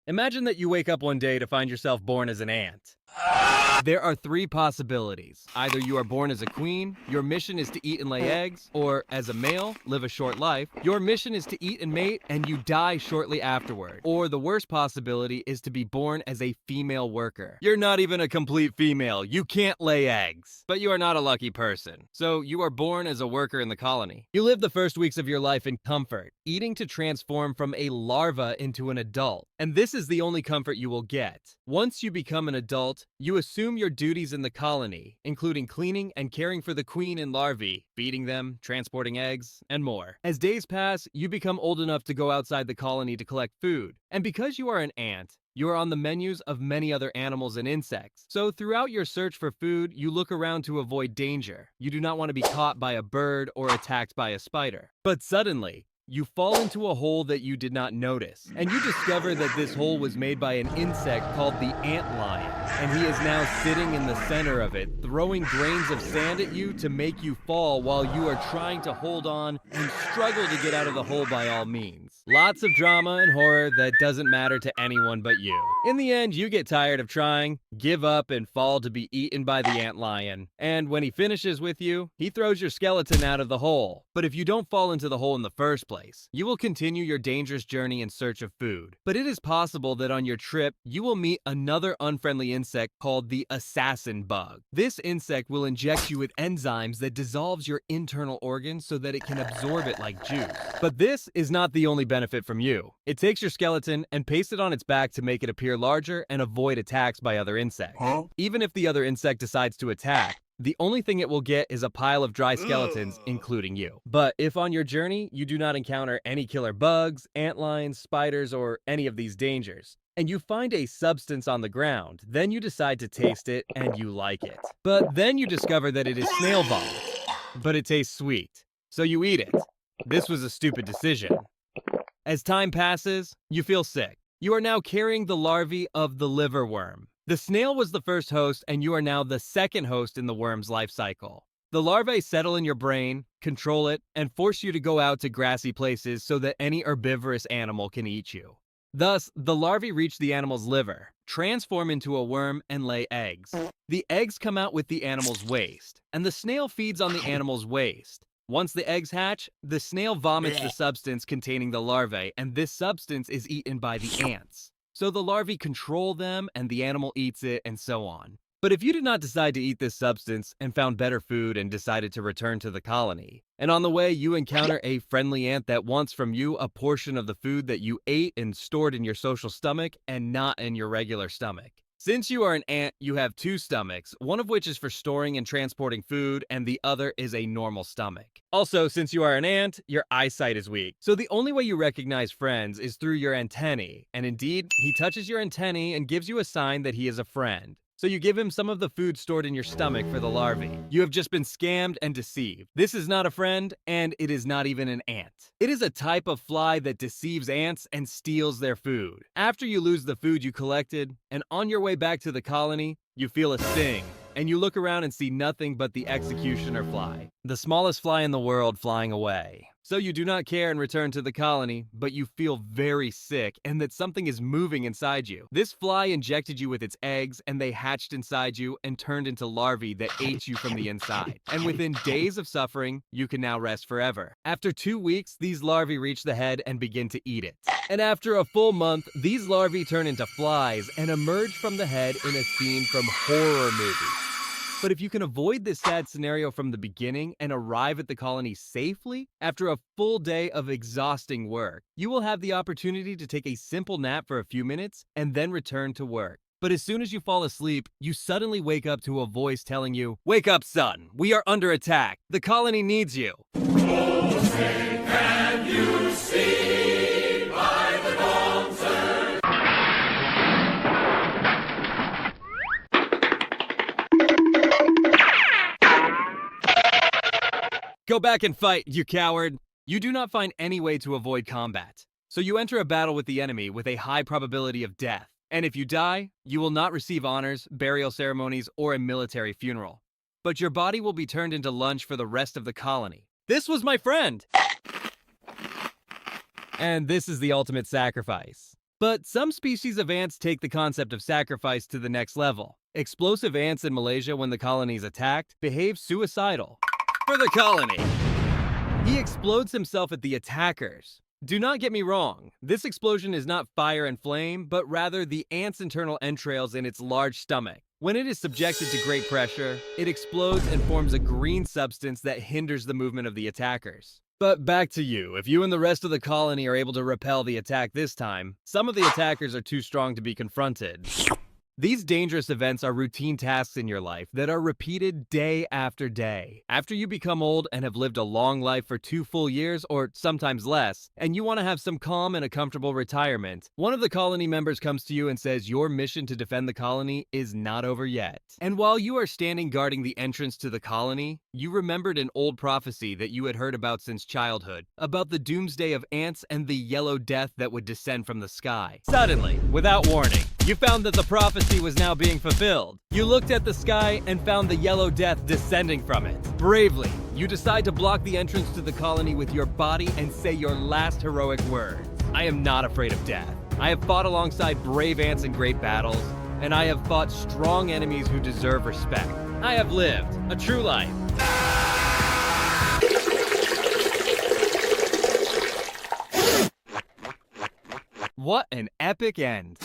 Imagine that you wake up one day to find yourself born as an ant. There are three possibilities. Either you are born as a queen, your mission is to eat and lay eggs, or as a male, live a short life, your mission is to eat and mate, and you die shortly afterward. Or the worst possibility is to be born as a female worker. You're not even a complete female, you can't lay eggs. But you are not a lucky person. So you are born as a worker in the colony. You live the first weeks of your life in comfort, eating to transform from a larva into an adult. And this is the only comfort you will get. Once you become an adult, you assume your duties in the colony, including cleaning and caring for the queen and larvae, feeding them, transporting eggs, and more. As days pass, you become old enough to go outside the colony to collect food. And because you are an ant, you are on the menus of many other animals and insects. So throughout your search for food, you look around to avoid danger. You do not want to be caught by a bird or attacked by a spider. But suddenly, you fall into a hole that you did not notice, and you discover that this hole was made by an insect called the antlion, and he is now sitting in the center of it, throwing grains of sand at you to make you fall while you are trying to hold on and struggle to get out of the hole by all means. Lots of drama and horror that doesn't matter to anyone but you. In the end, you get tired of trying, give up, and fall to be eaten by the antlion. And when he finishes with you, he throws your skeleton out of the hole. But if you don't fall into the hole in the first place, you will continue your dangerous journey in search of food. But it is possible that on your trip, you will meet another unfriendly insect called the assassin bug. This insect will inject you with enzymes that dissolves your internal organs so that it can absorb it like juice. But this is not the only benefit from you. It takes your skeleton and pastes it on its back to make it appear larger and avoid attacks by other insects. Even if the other insect decides to attack, the only thing it will get is a pile of dry skeletons, including you. But if on your journey you do not encounter any killer bugs, antlions, spiders, or any of these dangers, and you find a substance on the ground, then you decide to taste it and you like it. But then you discover that it is snail vomit, but it tastes sweet, so you eat it. This was a stupid decision. As time passes, you feel sick. You are now carrying the larvae of the liverworm. The snail was the first host, and you are now the second host in the worm's life cycle. The larvae settle in your brain, control it, and force you to go out to grassy places so that any herbivorous animal can eat you. Thus, the larvae reach the animal's liver, transform into a worm, and lay eggs. The eggs come out with the animal's waste, and the snail feeds on the animal's waste. Once the eggs hatch, the snail vomits the substance containing the larvae, and this substance is eaten by the ants. So the larvae control them, and the animal eats it, and so on. But if you did not decide to eat this substance and found better food and decided to return to the colony, and on the way you encounter a friendly ant that wants from you a portion of the food that you ate and stored in your social stomach and not in your regular stomach. Since you are an ant, you have two stomachs, one of which is for storing and transporting food, and the other is a normal stomach. Also, since you are an ant, your eyesight is weak. So the only way you recognize friends is through your antennae, and indeed, he touches your antennae and gives you a sign that he is a friend. So you give him some of the food stored in your stomach for the larvae. You have just been scammed and deceived. This is not a friend, and it is not even an ant. It is a type of fly that deceives ants and steals their food. After you lose the food you collected, and on your way back to the colony, you feel a sting, and you look around and see nothing but the executioner fly, the smallest fly in the world flying away. So you do not care and return to the colony, but you feel very sick and that something is moving inside you. This fly injected you with its eggs, and they hatched inside you and turned into larvae that ate you from the inside. And within days of suffering, you can now rest forever. After 2 weeks, these larvae reach the head and begin to eat it. And after a full month, these larvae turn into flies and emerge from the head in a scene from horror movies. But if you can avoid this sad scenario from the beginning and arrive at the colony safely, after a full day of exhausting work, you will have the opportunity to take a simple nap for a few minutes and then return to work. But as soon as you fall asleep, you suddenly wake up to a voice telling you, "Wake up, son! We are under attack! The colony needs you!" Can you see by the dawn's early Go back and fight, you coward! You do not find any way to avoid combat. So you enter a battle with the enemy with a high probability of death. And if you die, you will not receive honors, burial ceremonies, or a military funeral. But your body will be turned into lunch for the rest of the colony. This was my friend! And this is the ultimate sacrifice. But some species of ants take the concept of sacrifice to the next level. Explosive ants in Malaysia, when the colony is attacked, behave suicidal. For the colony, he explodes himself at the attackers. Do not get me wrong, this explosion is not fire and flame, but rather the ant's internal entrails in its large stomach. When it is subjected to great pressure, it explodes and forms a green substance that hinders the movement of the attackers. But back to you. If you and the rest of the colony are able to repel the attack this time, some of the attackers are too strong to be confronted. These dangerous events are routine tasks in your life that are repeated day after day. After you become old and have lived a long life for 2 full years, or sometimes less, and you want to have some calm and a comfortable retirement, one of the colony members comes to you and says your mission to defend the colony is not over yet. And while you are standing guarding the entrance to the colony, you remembered an old prophecy that you had heard about since childhood, about the doomsday of ants and the yellow death that would descend from the sky. Suddenly, without warning, you found that the prophecy was now being fulfilled. You looked at the sky and found the yellow death descending from it. Bravely, you decide to block the entrance to the colony with your body and say your last heroic words. I am not afraid of death. I have fought alongside brave ants in great battles, and I have fought strong enemies who deserve respect. I have lived a true life. What an epic end.